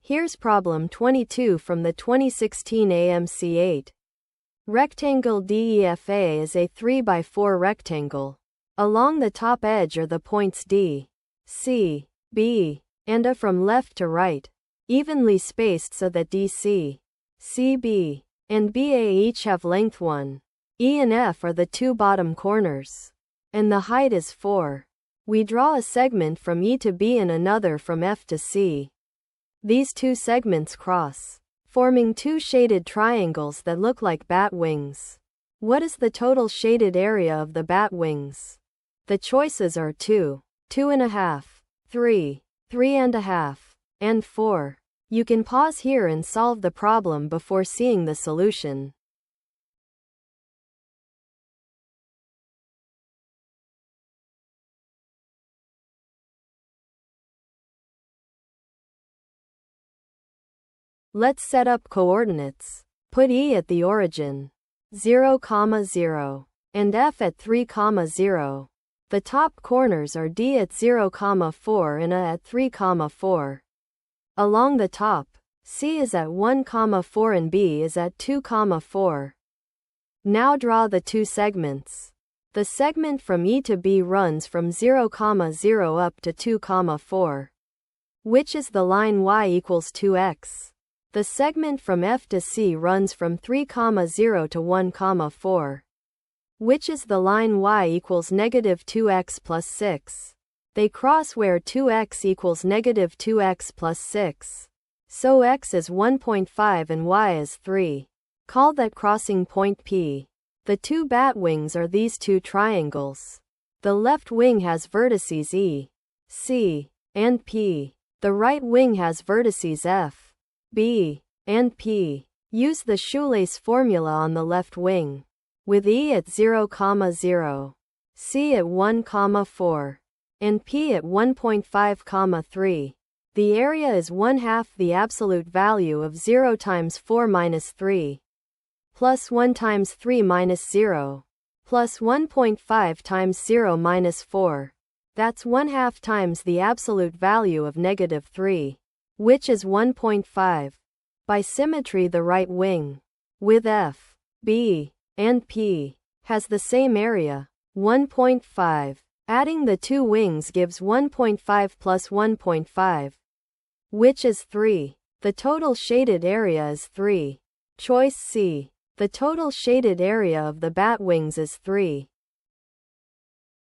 Here's problem 22 from the 2016 AMC 8. Rectangle DEFA is a 3x4 rectangle. Along the top edge are the points D, C, B, and A from left to right, evenly spaced so that DC, CB, and BA each have length 1. E and F are the two bottom corners, and the height is 4. We draw a segment from E to B and another from F to C. These two segments cross, forming two shaded triangles that look like bat wings. What is the total shaded area of the bat wings? The choices are 2, 2.5, 3, 3.5, and 4. You can pause here and solve the problem before seeing the solution. Let's set up coordinates. Put E at the origin, 0, 0, and F at 3, 0. The top corners are D at 0, 4 and A at 3, 4. Along the top, C is at 1, 4 and B is at 2, 4. Now draw the two segments. The segment from E to B runs from 0, 0 up to 2, 4. Which is the line y equals 2x? The segment from F to C runs from 3, 0 to 1, 4. Which is the line y equals negative 2x plus 6? They cross where 2x equals negative 2x plus 6. So x is 1.5 and y is 3. Call that crossing point P. The two bat wings are these two triangles. The left wing has vertices E, C, and P. The right wing has vertices F, B, and P. Use the shoelace formula on the left wing. With E at 0, 0, C at 1, 4, and P at 1.5, 3. The area is 1/2 the absolute value of 0 times 4 minus 3, plus 1 times 3 minus 0, plus 1.5 times 0 minus 4. That's 1/2 times the absolute value of negative 3, which is 1.5. By symmetry, the right wing, with F, B, and P, has the same area, 1.5. Adding the two wings gives 1.5 plus 1.5, which is 3. The total shaded area is 3. Choice C. The total shaded area of the bat wings is 3.